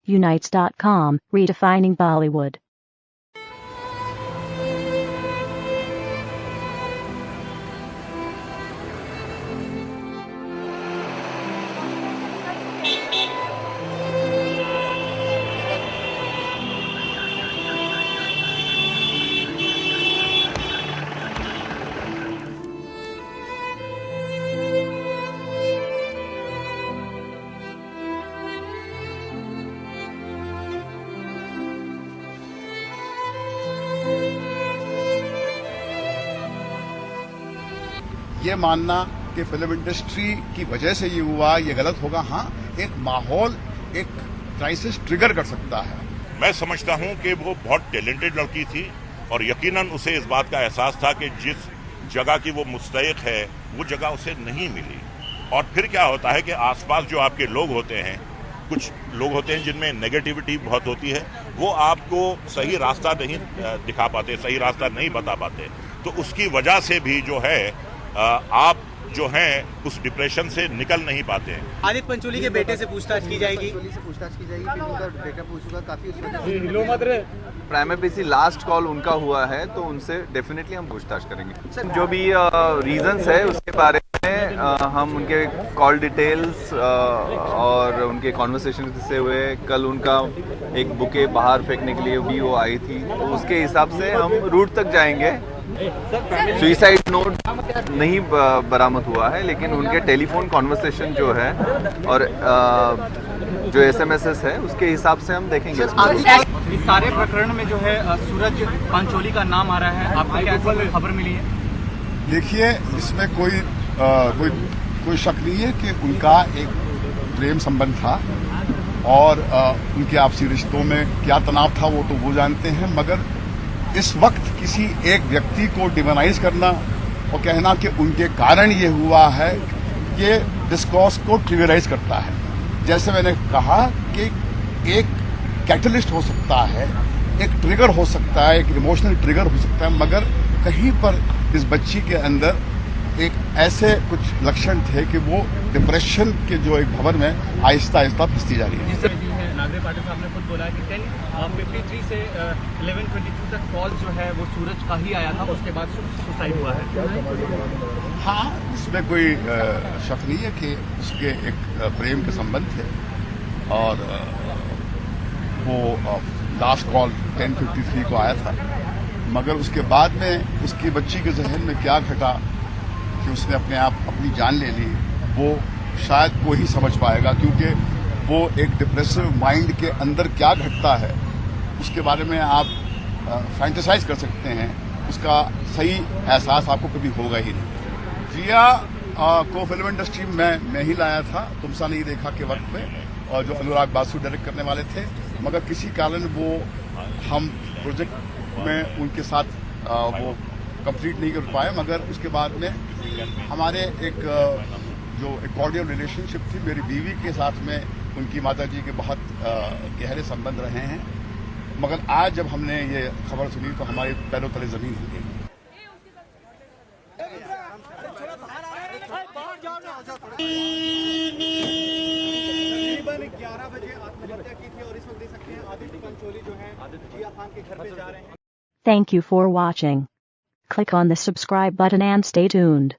Unites.com, redefining Bollywood. ये मानना कि फिल्म इंडस्ट्री की वजह से ये हुआ, ये गलत होगा। हाँ, एक माहौल एक क्राइसिस ट्रिगर कर सकता है। मैं समझता हूं कि वो बहुत टैलेंटेड लड़की थी और यकीनन उसे इस बात का एहसास था कि जिस जगह की वो मुस्तहिक है वो जगह उसे नहीं मिली। और फिर क्या होता है कि आसपास जो आपके लोग होते हैं, कुछ लोग होते हैं जिनमें नेगेटिविटी बहुत होती है, वो आपको सही रास्ता नहीं दिखा पाते, सही रास्ता नहीं बता पाते। तो उसकी वजह से भी जो है आप जो हैं उस डिप्रेशन से निकल नहीं पाते हैं। आदित्य पंचोली के बेटे से पूछताछ की जाएगी। प्राइमरी लास्ट कॉल उनका हुआ है तो उनसे डेफिनेटली हम पूछताछ करेंगे। जो भी रीजंस है उसके बारे में हम उनके कॉल डिटेल्स और उनके कॉन्वर्सेशन से हुए। कल उनका एक बुके बाहर फेंकने के लिए भी वो आई थी, तो उसके हिसाब से हम रूट तक जाएंगे। सुइसाइड नोट नहीं बरामद हुआ है, लेकिन उनके टेलीफोन कॉन्वर्सेशन जो है और जो एसएमएसएस है उसके हिसाब से हम देखेंगे। इस सारे प्रकरण में जो है सूरज पंचोली का नाम आ रहा है, आपको क्या ऐसी खबर मिली है? देखिए, इसमें कोई शक नहीं है कि उनका एक प्रेम संबंध था और उनके आपसी रिश्तों में क्या तनाव था वो तो वो जानते हैं। मगर इस वक्त किसी एक व्यक्ति को डिमोनाइज करना और कहना कि उनके कारण ये हुआ है, ये डिस्कोर्स को ट्रिगराइज करता है। जैसे मैंने कहा कि एक कैटलिस्ट हो सकता है, एक ट्रिगर हो सकता है, एक इमोशनल ट्रिगर हो सकता है, मगर कहीं पर इस बच्ची के अंदर एक ऐसे कुछ लक्षण थे कि वो डिप्रेशन के जो एक भंवर में आहिस्ता आहिस्ता फंसती जा रही है। नागरे पाटिल साहब ने खुद बोला कि 10:53 से 11:22 तक कॉल जो है वो सूरज का ही आया था, उसके बाद सुसाइड हुआ है। हाँ, इसमें कोई शक नहीं है कि उसके एक प्रेम के संबंध थे और वो लास्ट कॉल 10:53 को आया था। मगर उसके बाद में उसकी बच्ची के जहन में क्या घटा कि उसने अपनी जान ले ली, वो शायद वो ही समझ पाएगा, क्योंकि वो एक डिप्रेसिव माइंड के अंदर क्या घटता है उसके बारे में आप फैंटेसाइज कर सकते हैं, उसका सही एहसास आपको कभी होगा ही नहीं। जिया को फिल्म इंडस्ट्री में मैं ही लाया था तुमसा नहीं देखा के वक्त में, और जो अनुराग बासु डायरेक्ट करने वाले थे, मगर किसी कारण वो हम प्रोजेक्ट में उनके साथ वो कंप्लीट नहीं कर पाए। मगर उसके बाद में हमारे एक जो कॉर्डियल रिलेशनशिप थी मेरी बीवी के साथ में, उनकी माताजी के बहुत गहरे संबंध रहे हैं। मगर आज जब हमने ये खबर सुनी तो हमारे पैरों तले जमीन हिल गई। 11 बजे आत्महत्या की थी और इस वक्त देख सकते हैं आदित्य पंचोली जो है जिया खान के घर पे जा रहे हैं। Thank you for watching. Click on the subscribe button and stay tuned.